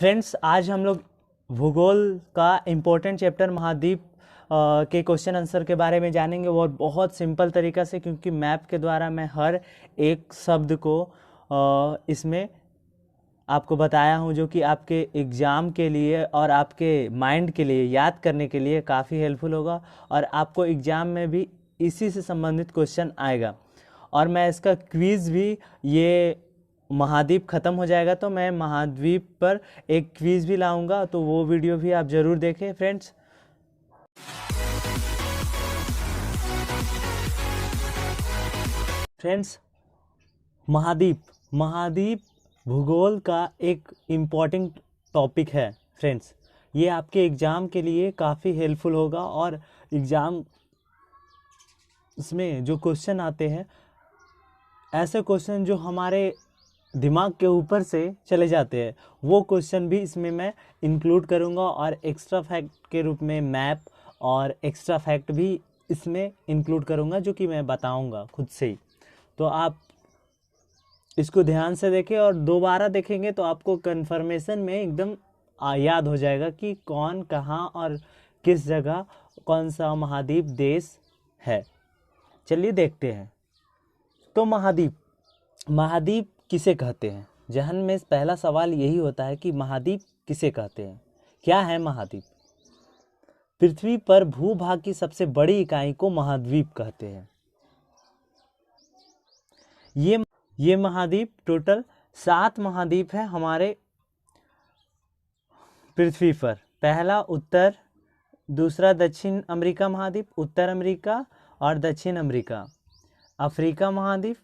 Friends, आज हम लोग भूगोल का इम्पोर्टेंट चैप्टर महाद्वीप के क्वेश्चन आंसर के बारे में जानेंगे और बहुत सिंपल तरीका से, क्योंकि मैप के द्वारा मैं हर एक शब्द को इसमें आपको बताया हूँ, जो कि आपके एग्ज़ाम के लिए और आपके माइंड के लिए याद करने के लिए काफ़ी हेल्पफुल होगा और आपको एग्ज़ाम में भी इसी से संबंधित क्वेश्चन आएगा। और मैं इसका क्विज़ भी, ये महाद्वीप ख़त्म हो जाएगा तो मैं महाद्वीप पर एक क्विज़ भी लाऊंगा, तो वो वीडियो भी आप ज़रूर देखें फ्रेंड्स। फ्रेंड्स, महाद्वीप महाद्वीप भूगोल का एक इम्पॉर्टेंट टॉपिक है फ्रेंड्स। ये आपके एग्ज़ाम के लिए काफ़ी हेल्पफुल होगा और एग्ज़ाम इसमें जो क्वेश्चन आते हैं, ऐसे क्वेश्चन जो हमारे दिमाग के ऊपर से चले जाते हैं, वो क्वेश्चन भी इसमें मैं इंक्लूड करूँगा और एक्स्ट्रा फैक्ट के रूप में मैप और एक्स्ट्रा फैक्ट भी इसमें इंक्लूड करूँगा, जो कि मैं बताऊँगा खुद से ही। तो आप इसको ध्यान से देखें और दोबारा देखेंगे तो आपको कन्फर्मेशन में एकदम याद हो जाएगा कि कौन, कहाँ और किस जगह कौन सा महाद्वीप देश है। चलिए देखते हैं। तो महाद्वीप किसे कहते हैं? जहन में पहला सवाल यही होता है कि महाद्वीप किसे कहते हैं, क्या है महाद्वीप? पृथ्वी पर भूभाग की सबसे बड़ी इकाई को महाद्वीप कहते हैं। ये महाद्वीप, टोटल 7 महाद्वीप है हमारे पृथ्वी पर। पहला उत्तर, दूसरा दक्षिण अमेरिका महाद्वीप, उत्तर अमेरिका और दक्षिण अमेरिका, अफ्रीका महाद्वीप,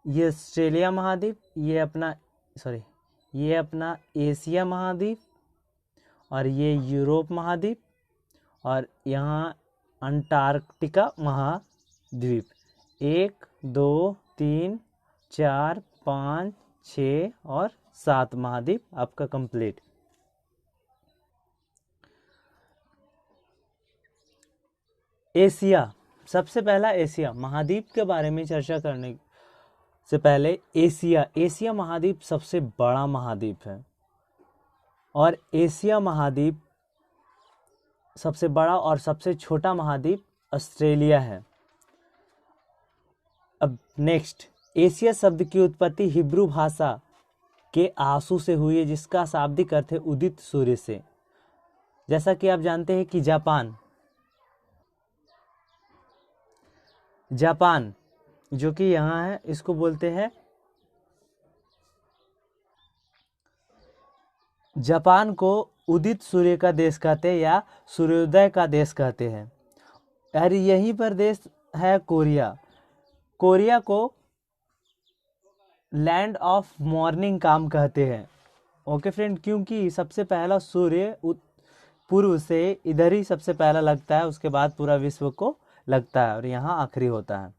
ये ऑस्ट्रेलिया महाद्वीप, ये अपना एशिया महाद्वीप, और ये यूरोप महाद्वीप, और यहाँ अंटार्कटिका महाद्वीप। 1 2 3 4 5 6 और 7 महाद्वीप आपका कंप्लीट। एशिया, सबसे पहला एशिया महाद्वीप के बारे में चर्चा करने से पहले एशिया महाद्वीप सबसे बड़ा महाद्वीप है और एशिया महाद्वीप सबसे बड़ा और सबसे छोटा महाद्वीप ऑस्ट्रेलिया है। अब नेक्स्ट, एशिया शब्द की उत्पत्ति हिब्रू भाषा के आंसू से हुई है, जिसका शाब्दिक अर्थ है उदित सूर्य से। जैसा कि आप जानते हैं कि जापान जो कि यहाँ है, इसको बोलते हैं, जापान को उदित सूर्य का देश कहते हैं या सूर्योदय का देश कहते हैं। और यहीं पर देश है कोरिया को लैंड ऑफ मॉर्निंग काम कहते हैं। ओके फ्रेंड, क्योंकि सबसे पहला सूर्य पूर्व से इधर ही सबसे पहला लगता है, उसके बाद पूरा विश्व को लगता है और यहाँ आखिरी होता है।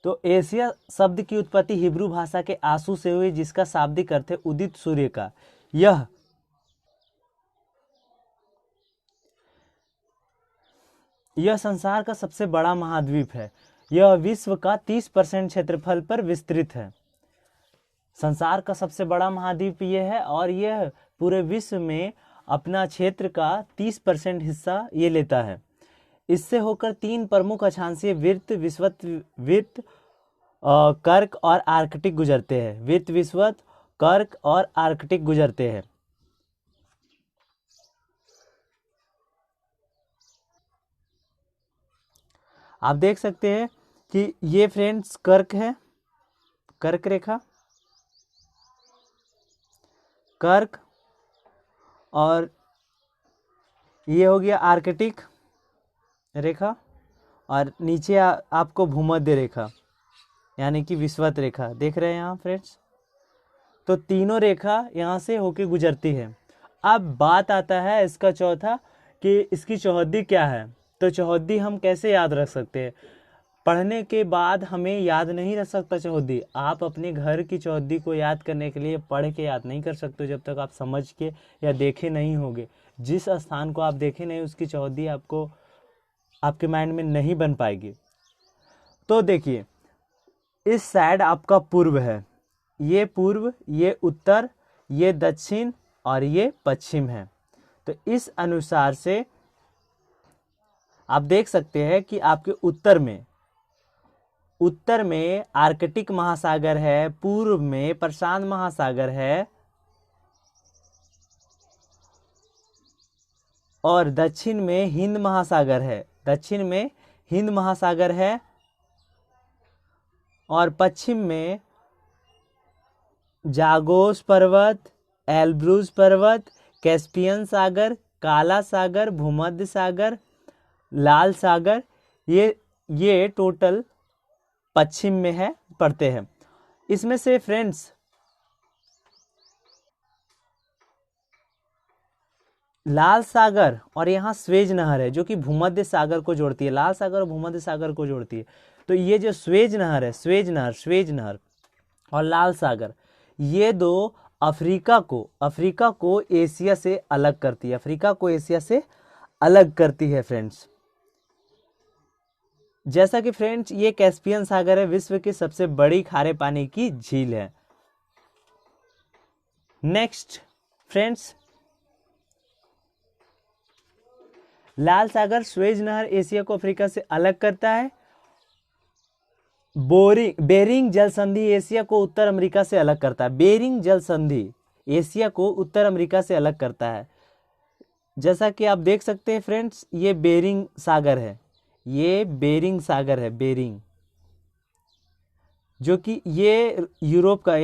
तो एशिया शब्द की उत्पत्ति हिब्रू भाषा के आंसू से हुई, जिसका शाब्दिक अर्थ है उदित सूर्य का। यह संसार का सबसे बड़ा महाद्वीप है। यह विश्व का 30% क्षेत्रफल पर विस्तृत है। संसार का सबसे बड़ा महाद्वीप यह है और यह पूरे विश्व में अपना क्षेत्र का 30% हिस्सा ये लेता है। इससे होकर 3 प्रमुख अक्षांशीय वृत्त, विषुवत वृत्त, कर्क और आर्कटिक गुजरते हैं। वृत्त, विषुवत, कर्क और आर्कटिक गुजरते हैं। आप देख सकते हैं कि ये फ्रेंड्स कर्क है, कर्क रेखा, कर्क, और ये हो गया आर्कटिक रेखा, और नीचे आपको भूमध्य रेखा यानी कि विषुवत रेखा देख रहे हैं यहाँ फ्रेंड्स। तो तीनों रेखा यहाँ से होके गुजरती है। अब बात आता है इसका चौथा कि इसकी चौहद्दी क्या है। तो चौहद्दी हम कैसे याद रख सकते हैं? पढ़ने के बाद हमें याद नहीं रख सकता चौहद्दी। आप अपने घर की चौहद्दी को याद करने के लिए पढ़ के याद नहीं कर सकते जब तक आप समझ के या देखे नहीं होगे। जिस स्थान को आप देखे नहीं, उसकी चौहद्दी आपको आपके माइंड में नहीं बन पाएगी। तो देखिए, इस साइड आपका पूर्व है, ये पूर्व, ये उत्तर, ये दक्षिण और ये पश्चिम है। तो इस अनुसार से आप देख सकते हैं कि आपके उत्तर में आर्कटिक महासागर है, पूर्व में प्रशांत महासागर है और दक्षिण में हिंद महासागर है। दक्षिण में हिंद महासागर है और पश्चिम में जागोस पर्वत, एल्ब्रूज पर्वत, कैस्पियन सागर, काला सागर, भूमध्य सागर, लाल सागर, ये टोटल पश्चिम में है, पड़ते हैं। इसमें से फ्रेंड्स लाल सागर और यहाँ स्वेज नहर है जो कि भूमध्य सागर को जोड़ती है। लाल सागर और भूमध्य सागर को जोड़ती है। तो ये जो स्वेज नहर और लाल सागर, ये दो अफ्रीका को एशिया से अलग करती है। अफ्रीका को एशिया से अलग करती है फ्रेंड्स। जैसा कि फ्रेंड्स ये कैस्पियन सागर है, विश्व की सबसे बड़ी खारे पानी की झील है। नेक्स्ट फ्रेंड्स, लाल सागर स्वेज नहर एशिया को अफ्रीका से अलग करता है। बेरिंग जल संधि एशिया को उत्तर अमेरिका से अलग करता है। बेरिंग जल संधि एशिया को उत्तर अमेरिका से अलग करता है। जैसा कि आप देख सकते हैं फ्रेंड्स, ये बेरिंग सागर है, ये बेरिंग सागर है, बेरिंग, जो कि ये यूरोप का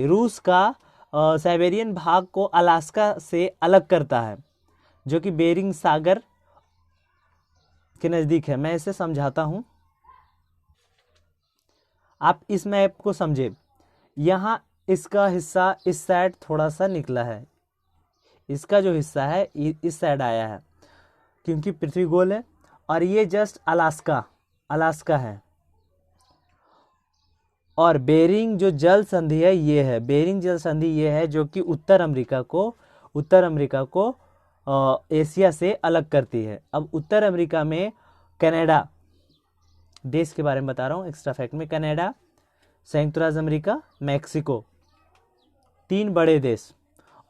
रूस का साइबेरियन भाग को अलास्का से अलग करता है, जो कि बेरिंग सागर के नज़दीक है। मैं इसे समझाता हूँ, आप इस मैप को समझे। यहाँ इसका हिस्सा इस साइड थोड़ा सा निकला है, इसका जो हिस्सा है इस साइड आया है क्योंकि पृथ्वी गोल है। और ये जस्ट अलास्का है। और बेरिंग जो जल संधि है ये है, बेरिंग जल संधि ये है जो कि उत्तर अमेरिका को एशिया से अलग करती है। अब उत्तर अमेरिका में कनाडा देश के बारे में बता रहा हूँ एक्स्ट्रा फैक्ट में। कनाडा, संयुक्त राज्य अमेरिका, मैक्सिको, 3 बड़े देश।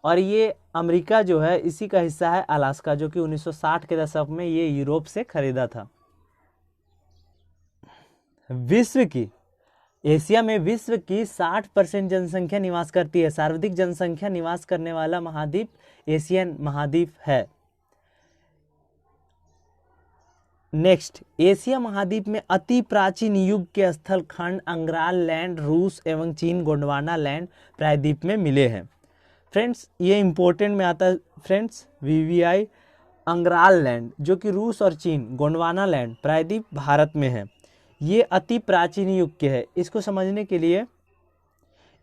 और ये अमेरिका जो है इसी का हिस्सा है अलास्का, जो कि 1960 के दशक में ये यूरोप से खरीदा था। एशिया में विश्व की 60% जनसंख्या निवास करती है। सर्वाधिक जनसंख्या निवास करने वाला महाद्वीप एशियन महाद्वीप है। नेक्स्ट, एशिया महाद्वीप में अति प्राचीन युग के स्थल खंड अंग्राल लैंड रूस एवं चीन गोंडवाना लैंड प्रायद्वीप में मिले हैं। फ्रेंड्स ये इंपॉर्टेंट में आता है फ्रेंड्स, VVI अंग्राल लैंड जो कि रूस और चीन, गोंडवाना लैंड प्रायद्वीप भारत में है। ये अति प्राचीन युग के है। इसको समझने के लिए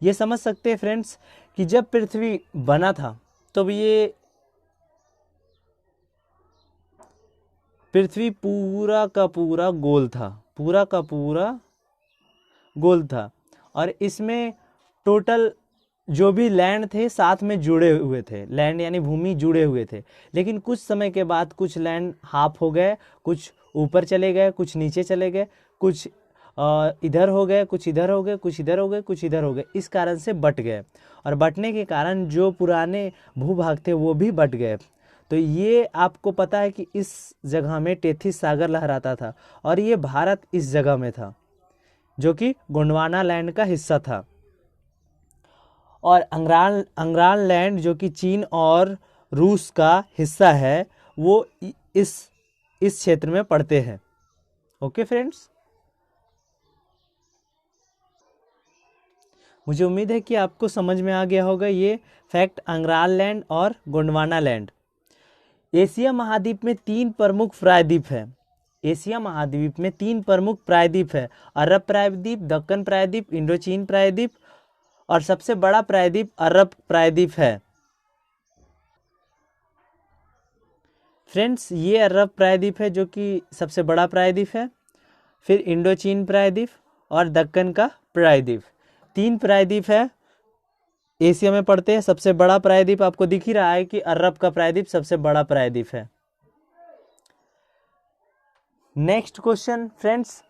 ये समझ सकते हैं फ्रेंड्स कि जब पृथ्वी बना था तो ये पृथ्वी पूरा का पूरा गोल था और इसमें टोटल जो भी लैंड थे साथ में जुड़े हुए थे, लैंड यानी भूमि जुड़े हुए थे। लेकिन कुछ समय के बाद कुछ लैंड हाफ हो गए, कुछ ऊपर चले गए, कुछ नीचे चले गए, कुछ इधर हो गए, कुछ इधर हो गए, कुछ इधर हो गए, कुछ इधर हो गए। इस कारण से बट गए और बटने के कारण जो पुराने भूभाग थे वो भी बट गए। तो ये आपको पता है कि इस जगह में टेथिस सागर लहराता था और ये भारत इस जगह में था जो कि गोंडवाना लैंड का हिस्सा था। और अंग्राल लैंड जो कि चीन और रूस का हिस्सा है वो इस क्षेत्र में पड़ते हैं। ओके फ्रेंड्स, मुझे उम्मीद है कि आपको समझ में आ गया होगा ये फैक्ट अंग्राल लैंड और गोंडवाना लैंड। एशिया महाद्वीप में 3 प्रमुख प्रायद्वीप है। एशिया महाद्वीप में 3 प्रमुख प्रायद्वीप है, अरब प्रायद्वीप, दक्कन प्रायद्वीप, इंडोचीन प्रायद्वीप और सबसे बड़ा प्रायद्वीप अरब प्रायद्वीप है। फ्रेंड्स ये अरब प्रायद्वीप है जो कि सबसे बड़ा प्रायद्वीप है, फिर इंडोचीन प्रायद्वीप और दक्कन का प्रायद्वीप। 3 प्रायद्वीप है, एशिया में पड़ते हैं। सबसे बड़ा प्रायद्वीप आपको दिख ही रहा है कि अरब का प्रायद्वीप सबसे बड़ा प्रायद्वीप है। नेक्स्ट क्वेश्चन फ्रेंड्स,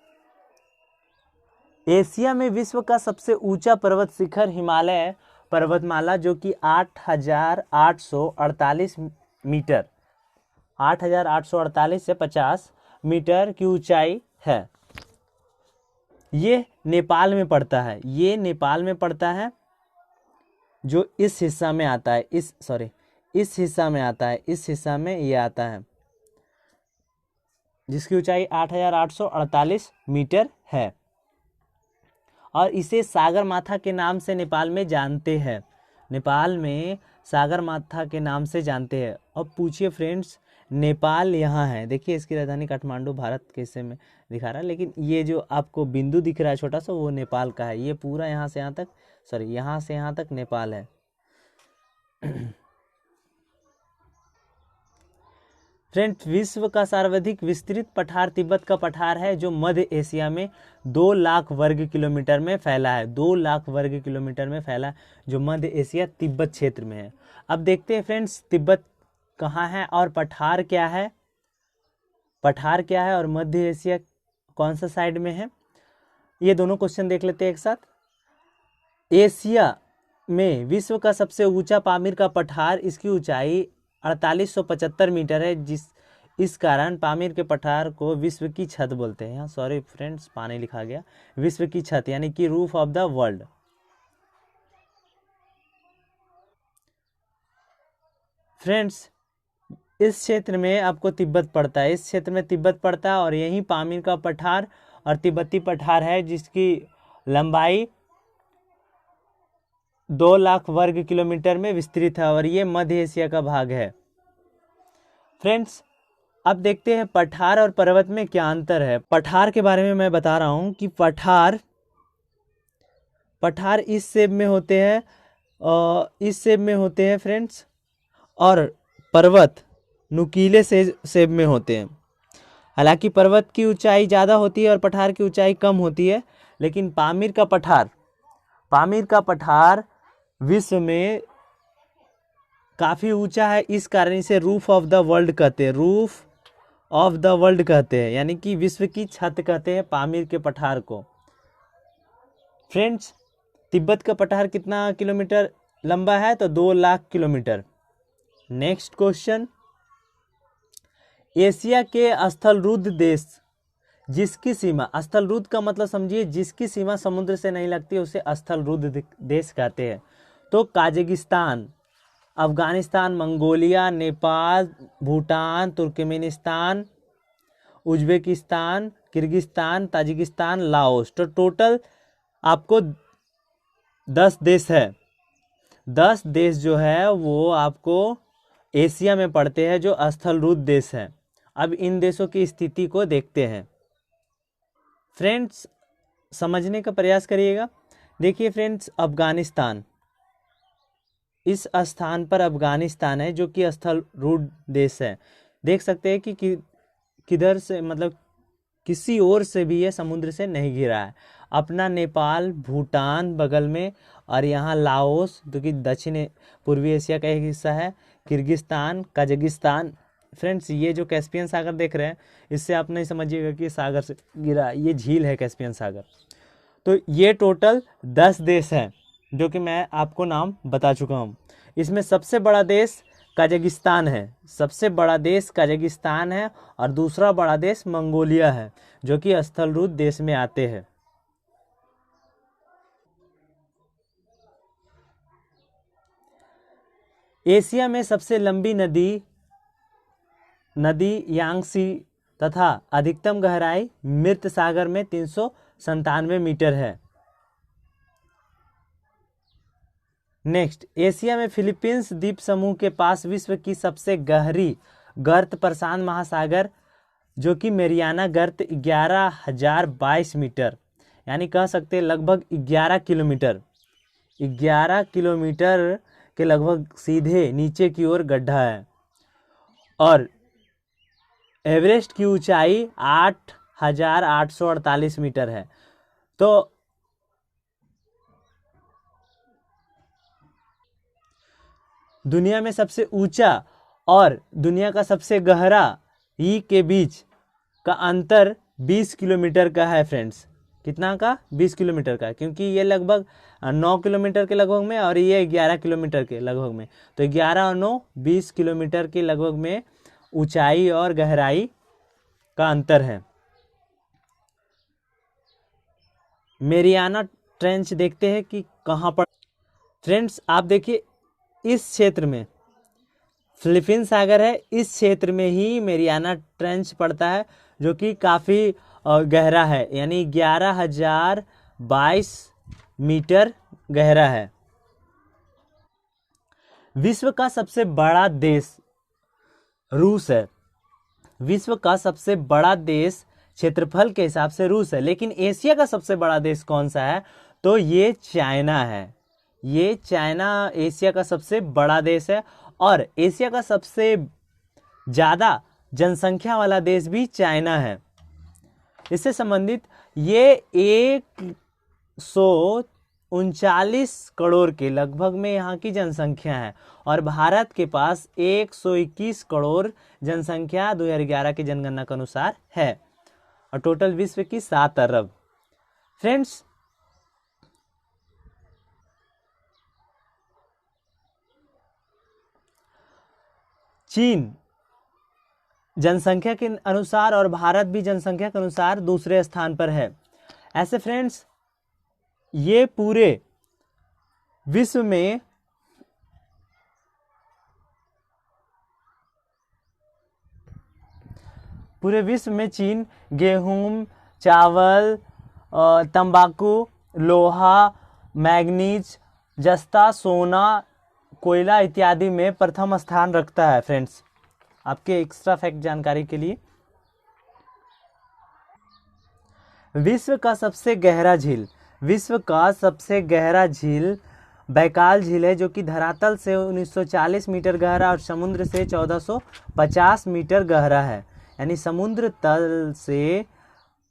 एशिया में विश्व का सबसे ऊंचा पर्वत शिखर हिमालय पर्वतमाला, जो कि 8,848 मीटर, 8,848 से 50 मीटर की ऊंचाई है। ये नेपाल में पड़ता है, ये नेपाल में पड़ता है, जो इस हिस्सा में आता है, इस हिस्सा में आता है, इस हिस्सा में ये आता है, जिसकी ऊंचाई 8,848 मीटर है। और इसे सागरमाथा के नाम से नेपाल में जानते हैं, नेपाल में सागरमाथा के नाम से जानते हैं। अब पूछिए फ्रेंड्स, नेपाल यहाँ है, देखिए इसकी राजधानी काठमांडू भारत के हिस्से में दिखा रहा है, लेकिन ये जो आपको बिंदु दिख रहा है छोटा सा, वो नेपाल का है। ये पूरा यहाँ से यहाँ तक, यहाँ से यहाँ तक नेपाल है। फ्रेंड्स, विश्व का सर्वाधिक विस्तृत पठार तिब्बत का पठार है, जो मध्य एशिया में 2 लाख वर्ग किलोमीटर में फैला है, 2 लाख वर्ग किलोमीटर में फैला है, जो मध्य एशिया तिब्बत क्षेत्र में है। अब देखते हैं फ्रेंड्स, तिब्बत कहाँ है और पठार क्या है, पठार क्या है और मध्य एशिया कौन सा साइड में है। ये दोनों क्वेश्चन देख लेते हैं एक साथ। एशिया में विश्व का सबसे ऊंचा पामीर का पठार, इसकी ऊंचाई 4875 मीटर है, इस कारण पामीर के पठार को विश्व की छत बोलते हैं। सॉरी फ्रेंड्स, पानी लिखा गया, विश्व की छत यानी कि roof of the world. Friends, इस क्षेत्र में आपको तिब्बत पड़ता है, इस क्षेत्र में तिब्बत पड़ता है, और यही पामीर का पठार और तिब्बती पठार है, जिसकी लंबाई 2 लाख वर्ग किलोमीटर में विस्तृत है, और ये मध्य एशिया का भाग है। फ्रेंड्स, अब देखते हैं पठार और पर्वत में क्या अंतर है। पठार के बारे में मैं बता रहा हूँ कि पठार इस शेप में होते हैं, इस शेप में होते हैं फ्रेंड्स, और पर्वत नुकीले शेप में होते हैं। हालांकि पर्वत की ऊंचाई ज़्यादा होती है और पठार की ऊंचाई कम होती है, लेकिन पामीर का पठार विश्व में काफ़ी ऊंचा है, इस कारण इसे रूफ ऑफ द वर्ल्ड कहते हैं, रूफ ऑफ द वर्ल्ड कहते हैं, यानी कि विश्व की छत कहते हैं पामीर के पठार को। फ्रेंड्स, तिब्बत का पठार कितना किलोमीटर लंबा है, तो 2 lakh kilometre. Next question, Asia के स्थलरुद्ध देश जिसकी सीमा, स्थलरुद्ध का मतलब समझिए जिसकी सीमा समुद्र से नहीं लगती, उसे स्थलरुद्ध देश कहते हैं। तो Kazakhstan, Afghanistan, Mongolia, Nepal, Bhutan, Turkmenistan, Uzbekistan, Kyrgyzstan, Tajikistan, Laos, तो टोटल आपको 10 देश है। 10 देश जो है वो आपको एशिया में पड़ते हैं, जो स्थलरुद्ध देश हैं। अब इन देशों की स्थिति को देखते हैं। फ्रेंड्स, समझने का प्रयास करिएगा। देखिए फ्रेंड्स, अफगानिस्तान, इस स्थान पर अफगानिस्तान है, जो कि स्थलरुद्ध देश है। देख सकते हैं कि किधर से, मतलब किसी ओर से भी ये समुद्र से नहीं घिरा है। अपना नेपाल, भूटान बगल में, और यहाँ लाओस, जो कि दक्षिण पूर्वी एशिया का एक हिस्सा है, किर्गिस्तान, कजाकिस्तान। फ्रेंड्स, ये जो कैस्पियन सागर देख रहे हैं, इससे आप नहीं समझिएगा कि सागर से गिरा, ये झील है कैस्पियन सागर। तो ये टोटल 10 देश हैं, जो कि मैं आपको नाम बता चुका हूँ। इसमें सबसे बड़ा देश कजाकिस्तान है, सबसे बड़ा देश कजाकिस्तान है, और दूसरा बड़ा देश मंगोलिया है, जो कि स्थलरुद्ध देश में आते हैं। एशिया में सबसे लंबी नदी यांगसी तथा अधिकतम गहराई मृत सागर में 397 मीटर है। नेक्स्ट, एशिया में फिलीपींस द्वीप समूह के पास विश्व की सबसे गहरी गर्त प्रशांत महासागर, जो कि मेरियाना गर्त 11,022 मीटर, यानी कह सकते हैं लगभग 11 किलोमीटर, 11 किलोमीटर के लगभग सीधे नीचे की ओर गड्ढा है। और एवरेस्ट की ऊंचाई 8,848 मीटर है। तो दुनिया में सबसे ऊंचा और दुनिया का सबसे गहरा ई के बीच का अंतर 20 किलोमीटर का है फ्रेंड्स, कितना का? 20 किलोमीटर का, क्योंकि ये लगभग 9 किलोमीटर के लगभग में और ये 11 किलोमीटर के लगभग में। तो 11 और 9 20 किलोमीटर के लगभग में ऊंचाई और गहराई का अंतर है। मेरियाना ट्रेंच देखते हैं कि कहाँ पर। फ्रेंड्स आप देखिए, इस क्षेत्र में फिलीपींस सागर है, इस क्षेत्र में ही मेरियाना ट्रेंच पड़ता है, जो कि काफ़ी गहरा है, यानी 11,022 मीटर गहरा है। विश्व का सबसे बड़ा देश रूस है। विश्व का सबसे बड़ा देश क्षेत्रफल के हिसाब से रूस है, लेकिन एशिया का सबसे बड़ा देश कौन सा है? तो ये चाइना है। ये चाइना एशिया का सबसे बड़ा देश है, और एशिया का सबसे ज़्यादा जनसंख्या वाला देश भी चाइना है। इससे संबंधित ये 139 करोड़ के लगभग में यहाँ की जनसंख्या है, और भारत के पास 121 करोड़ जनसंख्या 2011 की जनगणना के अनुसार है, और टोटल विश्व की 7 अरब। फ्रेंड्स चीन जनसंख्या के अनुसार और भारत भी जनसंख्या के अनुसार दूसरे स्थान पर है। ऐसे फ्रेंड्स ये पूरे विश्व में चीन गेहूं, चावल, तंबाकू, लोहा, मैग्नीज, जस्ता, सोना, कोयला इत्यादि में प्रथम स्थान रखता है। फ्रेंड्स आपके एक्स्ट्रा फैक्ट जानकारी के लिए, विश्व का सबसे गहरा झील, विश्व का सबसे गहरा झील बैकाल झील है, जो कि धरातल से 1940 मीटर गहरा और समुद्र से 1450 मीटर गहरा है। यानी समुद्र तल से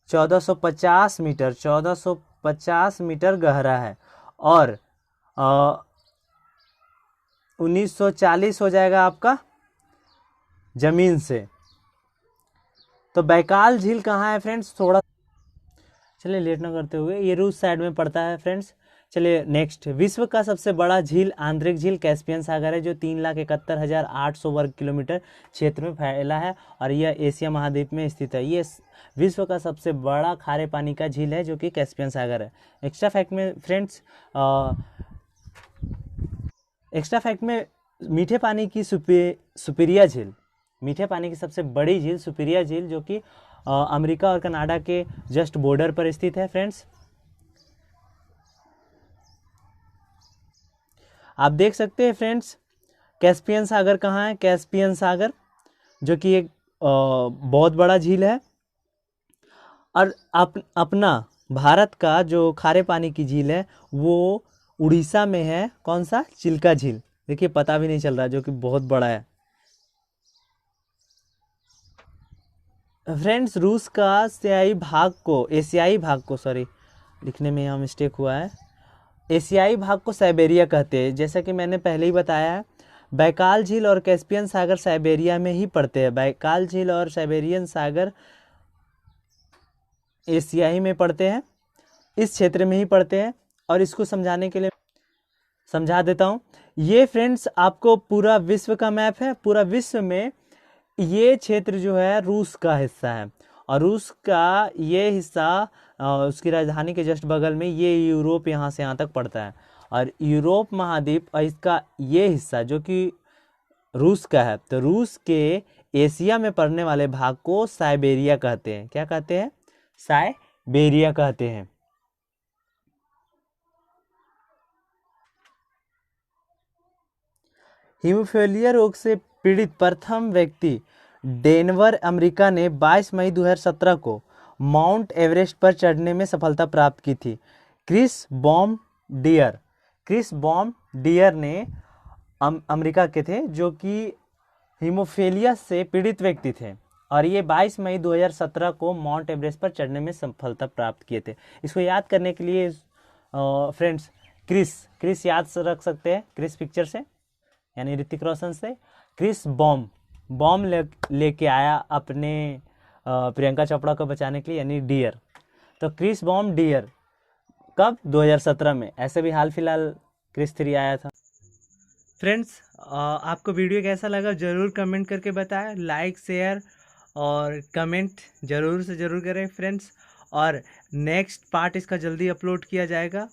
1450 मीटर गहरा है, और 1940 हो जाएगा आपका जमीन से। तो बैकाल झील कहाँ है फ्रेंड्स? थोड़ा चलिए लेट ना करते हुए, ये रूस साइड में पड़ता है फ्रेंड्स। चलिए नेक्स्ट, विश्व का सबसे बड़ा झील आंतरिक झील कैस्पियन सागर है, जो 3,71,800 वर्ग किलोमीटर क्षेत्र में फैला है, और यह एशिया महाद्वीप में स्थित है। ये विश्व का सबसे बड़ा खारे पानी का झील है, जो कि कैस्पियन सागर है। एक्स्ट्रा फैक्ट में फ्रेंड्स, मीठे पानी की सुपीरिया झील, मीठे पानी की सबसे बड़ी झील सुपीरिया झील, जो कि अमेरिका और कनाडा के जस्ट बॉर्डर पर स्थित है। फ्रेंड्स आप देख सकते हैं फ्रेंड्स, कैस्पियन सागर कहाँ है? कैस्पियन सागर जो कि एक बहुत बड़ा झील है, और अपना भारत का जो खारे पानी की झील है वो उड़ीसा में है। कौन सा? चिल्का झील। देखिए पता भी नहीं चल रहा, जो कि बहुत बड़ा है। फ्रेंड्स रूस का एशियाई भाग को सॉरी लिखने में यहाँ मिस्टेक हुआ है, एशियाई भाग को साइबेरिया कहते हैं। जैसा कि मैंने पहले ही बताया है, बैकाल झील और कैस्पियन सागर साइबेरिया में ही पड़ते हैं। बैकाल झील और साइबेरियन सागर एशिया ही में पड़ते हैं, इस क्षेत्र में ही पड़ते हैं। और इसको समझाने के लिए समझा देता हूँ। ये फ्रेंड्स आपको पूरा विश्व का मैप है। पूरा विश्व में ये क्षेत्र जो है रूस का हिस्सा है, और रूस का ये हिस्सा उसकी राजधानी के जस्ट बगल में ये यूरोप यहाँ से यहाँ तक पड़ता है, और यूरोप महाद्वीप इसका ये हिस्सा जो कि रूस का है, तो रूस के एशिया में पड़ने वाले भाग को साइबेरिया कहते हैं। क्या कहते हैं? साइबेरिया कहते हैं। हीमोफीलिया रोग से पीड़ित प्रथम व्यक्ति डेनवर अमेरिका ने 22 मई 2017 को माउंट एवरेस्ट पर चढ़ने में सफलता प्राप्त की थी। क्रिस बॉम डियर ने अमेरिका के थे, जो कि हीमोफीलिया से पीड़ित व्यक्ति थे, और ये 22 मई 2017 को माउंट एवरेस्ट पर चढ़ने में सफलता प्राप्त किए थे। इसको याद करने के लिए फ्रेंड्स क्रिस याद रख सकते हैं, क्रिस पिक्चर से यानी ऋतिक रोशन से। क्रिस बॉम लेके आया अपने प्रियंका चोपड़ा को बचाने के लिए, यानी डियर। तो क्रिस बॉम डियर कब? 2017 में। ऐसे भी हाल फिलहाल क्रिस 3 आया था। फ्रेंड्स, आपको वीडियो कैसा लगा ज़रूर कमेंट करके बताएं। लाइक, शेयर और कमेंट ज़रूर से ज़रूर करें फ्रेंड्स। और नेक्स्ट पार्ट इसका जल्दी अपलोड किया जाएगा।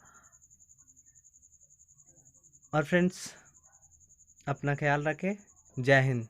और फ्रेंड्स, अपना ख्याल रखें। जय हिंद।